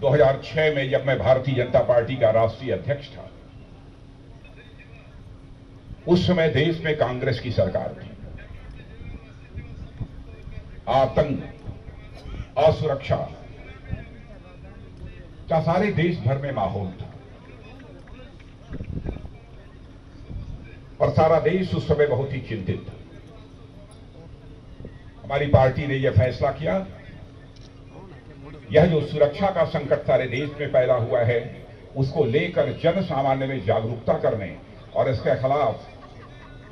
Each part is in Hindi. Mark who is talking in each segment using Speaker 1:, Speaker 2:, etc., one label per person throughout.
Speaker 1: 2006 में जब मैं भारतीय जनता पार्टी का राष्ट्रीय अध्यक्ष था, उस समय देश में कांग्रेस की सरकार थी। आतंक, असुरक्षा का सारे देश भर में माहौल था और सारा देश उस समय बहुत ही चिंतित था। हमारी पार्टी ने यह फैसला किया, यह जो सुरक्षा का संकट सारे देश में पैदा हुआ है, उसको लेकर जन सामान्य में जागरूकता करने और इसके खिलाफ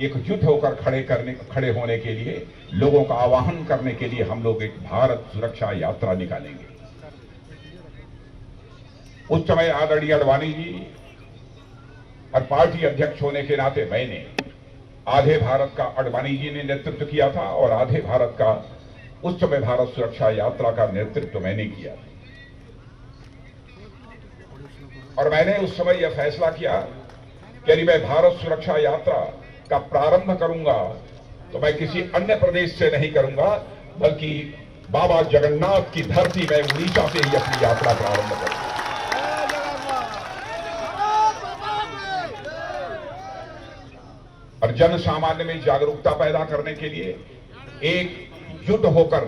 Speaker 1: एकजुट होकर खड़े होने के लिए, लोगों का आह्वान करने के लिए हम लोग एक भारत सुरक्षा यात्रा निकालेंगे। उस समय आदरणीय अडवाणी जी और पार्टी अध्यक्ष होने के नाते मैंने आधे भारत का अडवाणी जी ने नेतृत्व किया था और आधे भारत का उस समय भारत सुरक्षा यात्रा का नेतृत्व मैंने किया। और मैंने उस समय यह फैसला किया कि यदि मैं भारत सुरक्षा यात्रा का प्रारंभ करूंगा तो मैं किसी अन्य प्रदेश से नहीं करूंगा, बल्कि बाबा जगन्नाथ की धरती में उड़ीसा से ही अपनी यात्रा प्रारंभ करूंगा। और जन सामान्य में जागरूकता पैदा करने के लिए एकजुट होकर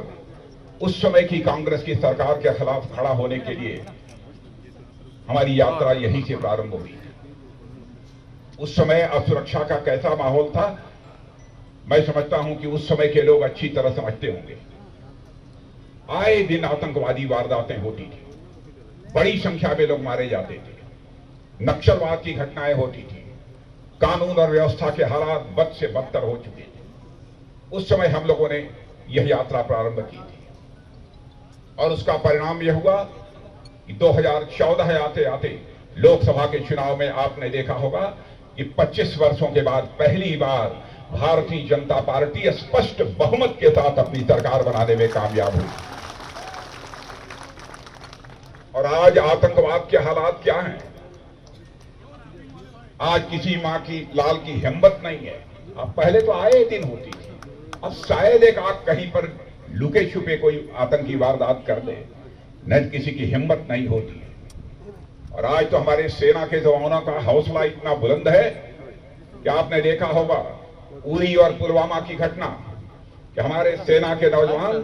Speaker 1: उस समय की कांग्रेस की सरकार के खिलाफ खड़ा होने के लिए हमारी यात्रा यहीं से प्रारंभ हुई। उस समय असुरक्षा का कैसा माहौल था, मैं समझता हूं कि उस समय के लोग अच्छी तरह समझते होंगे। आए दिन आतंकवादी वारदातें होती थी, बड़ी संख्या में लोग मारे जाते थे, नक्सलवाद की घटनाएं होती थी, कानून और व्यवस्था के हालात बद से बदतर हो चुके थे। उस समय हम लोगों ने यह यात्रा प्रारंभ की थी और उसका परिणाम यह हुआ कि 2014 आते आते लोकसभा के चुनाव में आपने देखा होगा कि 25 वर्षों के बाद पहली बार भारतीय जनता पार्टी स्पष्ट बहुमत के साथ अपनी सरकार बनाने में कामयाब हुई। और आज आतंकवाद के हालात क्या हैं? आज किसी मां की लाल की हिम्मत नहीं है। अब पहले तो आए दिन होती थी, अब शायद एक आग कहीं पर लुके छुपे कोई आतंकी वारदात कर दे, न किसी की हिम्मत नहीं होती है। और आज तो हमारे सेना के जवानों का हौसला इतना बुलंद है कि आपने देखा होगा उरी और पुलवामा की घटना कि हमारे सेना के नौजवान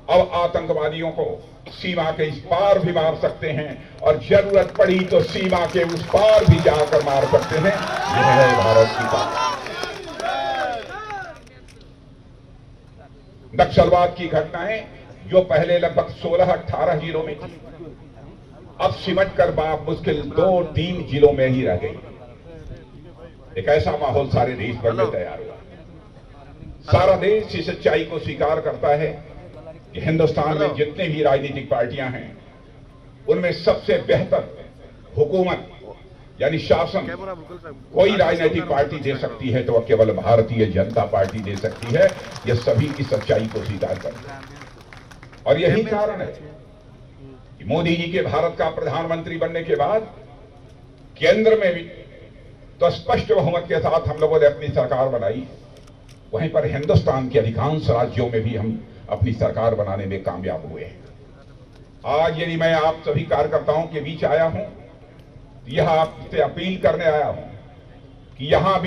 Speaker 1: अब आतंकवादियों को सीमा के इस पार भी मार सकते हैं और जरूरत पड़ी तो सीमा के उस पार भी जाकर मार सकते हैं। यह है भारत की ताकत। नक्सलवाद की घटनाएं जो पहले लगभग 16-18 जिलों में थी, अब सिमट कर बाप मुश्किल 2-3 जिलों में ही रह गई। एक ऐसा माहौल सारे देश भर में तैयार हुआ। सारा देश इस सच्चाई को स्वीकार करता है कि हिंदुस्तान में जितने भी राजनीतिक पार्टियां हैं, उनमें सबसे बेहतर हुकूमत यानी शासन कोई राजनीतिक पार्टी दे सकती है तो वह केवल भारतीय जनता पार्टी दे सकती है। यह सभी की सच्चाई को स्वीकार करता है और यही कारण है कि मोदी जी के भारत का प्रधानमंत्री बनने के बाद केंद्र में भी तो स्पष्ट बहुमत के साथ हम लोगों ने अपनी सरकार बनाई, वहीं पर हिंदुस्तान के अधिकांश राज्यों में भी हम अपनी सरकार बनाने में कामयाब हुए हैं। आज यदि मैं आप सभी कार्यकर्ताओं के बीच आया हूं, यह आपसे अपील करने आया हूं कि यहां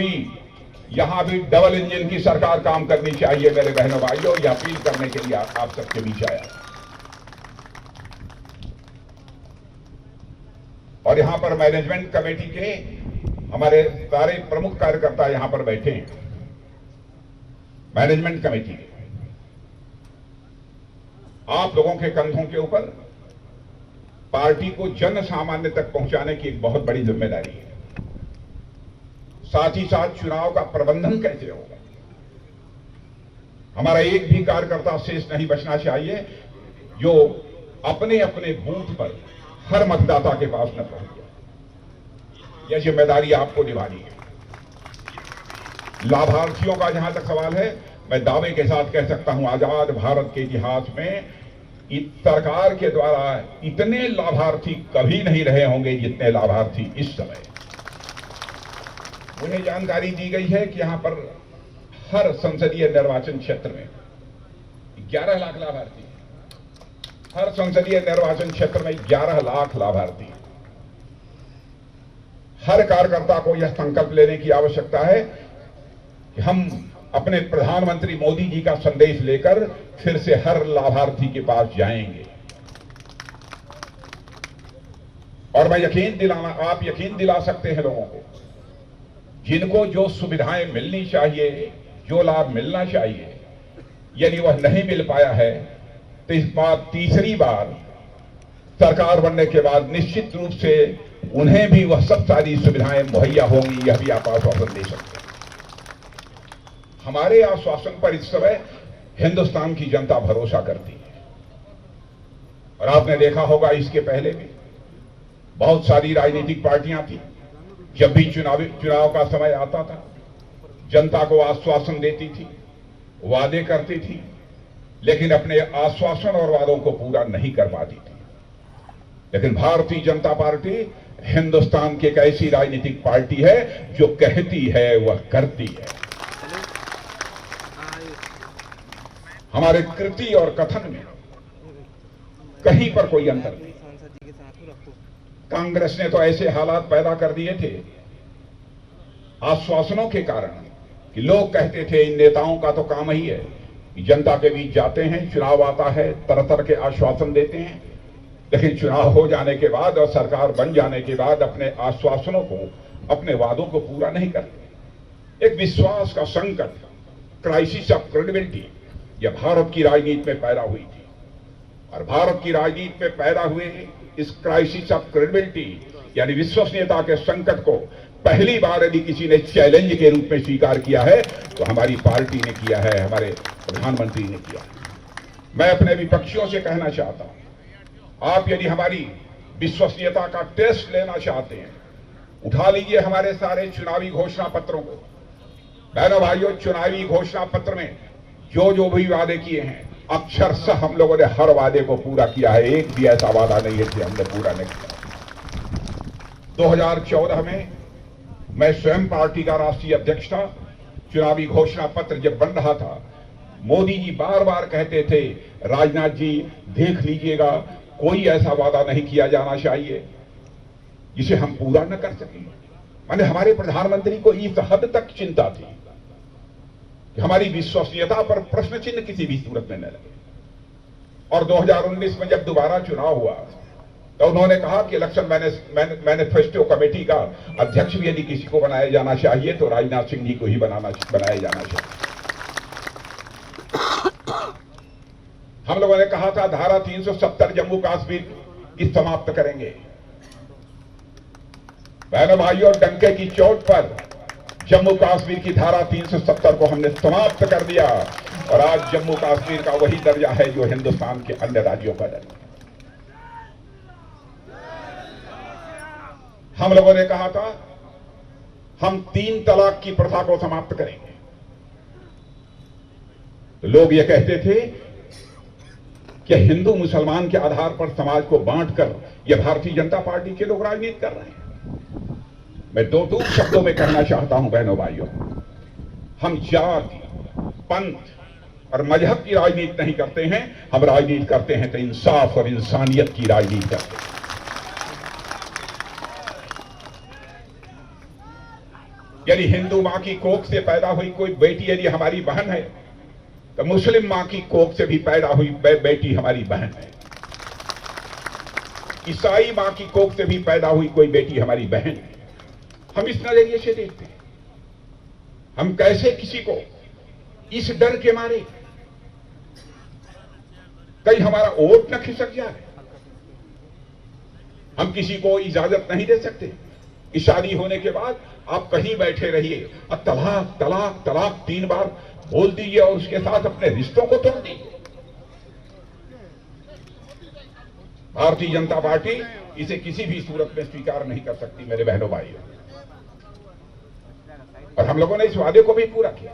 Speaker 1: भी डबल इंजन की सरकार काम करनी चाहिए। मेरे बहनों भाइयों, यह अपील करने के लिए आप सबके बीच आया और यहां पर मैनेजमेंट कमेटी के हमारे सारे प्रमुख कार्यकर्ता यहां पर बैठे हैं। मैनेजमेंट कमेटी के आप लोगों के कंधों के ऊपर पार्टी को जन सामान्य तक पहुंचाने की एक बहुत बड़ी जिम्मेदारी है। साथ ही साथ चुनाव का प्रबंधन कैसे होगा, हमारा एक भी कार्यकर्ता शेष नहीं बचना चाहिए जो अपने अपने बूथ पर हर मतदाता के पास न पहुंच जाए। यह जिम्मेदारी आपको निभानी है। लाभार्थियों का जहां तक सवाल है, मैं दावे के साथ कह सकता हूं, आजाद भारत के इतिहास में इस सरकार के द्वारा इतने लाभार्थी कभी नहीं रहे होंगे जितने लाभार्थी इस समय। मुझे जानकारी दी गई है कि यहां पर हर संसदीय निर्वाचन क्षेत्र में 11 लाख लाभार्थी हैं। हर संसदीय निर्वाचन क्षेत्र में 11 लाख लाभार्थी। हर कार्यकर्ता को यह संकल्प लेने की आवश्यकता है कि हम अपने प्रधानमंत्री मोदी जी का संदेश लेकर फिर से हर लाभार्थी के पास जाएंगे। और मैं आप यकीन दिला सकते हैं लोगों को, जिनको जो सुविधाएं मिलनी चाहिए, जो लाभ मिलना चाहिए, यदि वह नहीं मिल पाया है तो इस बार तीसरी बार सरकार बनने के बाद निश्चित रूप से उन्हें भी वह सब सारी सुविधाएं मुहैया होंगी, यह भी आप आश्वासन दे सकते हैं। हमारे आश्वासन पर इस समय हिंदुस्तान की जनता भरोसा करती है। और आपने देखा होगा, इसके पहले भी बहुत सारी राजनीतिक पार्टियां थी, जब भी चुनाव का समय आता था जनता को आश्वासन देती थी, वादे करती थी, लेकिन अपने आश्वासन और वादों को पूरा नहीं कर पाती थी। लेकिन भारतीय जनता पार्टी हिंदुस्तान की एक ऐसी राजनीतिक पार्टी है जो कहती है वह करती है। हमारे कृति और कथन में कहीं पर कोई अंतर नहीं। कांग्रेस ने तो ऐसे हालात पैदा कर दिए थे आश्वासनों के कारण कि लोग कहते थे इन नेताओं का तो काम ही है कि जनता के बीच जाते हैं, चुनाव आता है, तरह तरह के आश्वासन देते हैं, लेकिन चुनाव हो जाने के बाद और सरकार बन जाने के बाद अपने आश्वासनों को, अपने वादों को पूरा नहीं करते। एक विश्वास का संकट, क्राइसिस ऑफ क्रेडिबिलिटी, यह भारत की राजनीति में पैदा हुई थी। और भारत की राजनीति में पैदा हुए इस क्राइसिस ऑफ क्रेडिबिलिटी यानी विश्वसनीयता के संकट को पहली बार यदि किसी ने चैलेंज के रूप में स्वीकार किया है तो हमारी पार्टी ने किया है, हमारे प्रधानमंत्री ने किया है। मैं अपने विपक्षियों से कहना चाहता हूं, आप यदि हमारी विश्वसनीयता का टेस्ट लेना चाहते हैं, उठा लीजिए हमारे सारे चुनावी घोषणा पत्रों को। बहनों भाइयों, चुनावी घोषणा पत्र में जो भी वादे किए हैं, अक्षरशः हम लोगों ने हर वादे को पूरा किया है। एक भी ऐसा वादा नहीं है कि हमने पूरा नहीं किया। 2014 में मैं स्वयं पार्टी का राष्ट्रीय अध्यक्ष था। चुनावी घोषणा पत्र जब बन रहा था, मोदी जी बार बार कहते थे, राजनाथ जी देख लीजिएगा, कोई ऐसा वादा नहीं किया जाना चाहिए जिसे हम पूरा न कर सकें। माने हमारे प्रधानमंत्री को इस हद तक चिंता थी कि हमारी विश्वसनीयता पर प्रश्न चिन्ह किसी भी सूरत में न लगे। और 2019 में जब दोबारा चुनाव हुआ तो उन्होंने कहा कि इलेक्शन मैनिफेस्टो कमेटी का अध्यक्ष भी यदि किसी को बनाया जाना चाहिए तो राजनाथ सिंह जी को ही बनाया जाना चाहिए। हम लोगों ने कहा था धारा 370 जम्मू कश्मीर की समाप्त करेंगे। बहनों भाइयों, डंके की चोट पर जम्मू कश्मीर की धारा 370 को हमने समाप्त कर दिया और आज जम्मू कश्मीर का वही दर्जा है जो हिंदुस्तान के अन्य राज्यों का दर्जा। हम लोगों ने कहा था हम 3 तलाक की प्रथा को समाप्त करेंगे। तो लोग ये कहते थे कि हिंदू मुसलमान के आधार पर समाज को बांटकर यह भारतीय जनता पार्टी के लोग राजनीति कर रहे हैं। मैं दो शब्दों में कहना चाहता हूं बहनों भाइयों, हम जाति, पंथ और मजहब की राजनीति नहीं करते हैं। हम राजनीति करते हैं तो इंसाफ और इंसानियत की राजनीति करते हैं। यदि हिंदू मां की कोख से पैदा हुई कोई बेटी यदि हमारी बहन है तो मुस्लिम मां की कोख से भी पैदा हुई बेटी हमारी बहन है। ईसाई मां की कोख से भी पैदा हुई कोई बेटी हमारी बहन है। हम इस नजरिए से देखते हैं। हम कैसे किसी को इस डर के मारे कहीं हमारा वोट न खिसक जाए, हम किसी को इजाजत नहीं दे सकते कि शादी होने के बाद आप कहीं बैठे रहिए और तलाक तलाक तलाक 3 बार बोल दीजिए और उसके साथ अपने रिश्तों को तोड़ दीजिए। भारतीय जनता पार्टी इसे किसी भी सूरत में स्वीकार नहीं कर सकती मेरे बहनों भाइयों। और हम लोगों ने इस वादे को भी पूरा किया।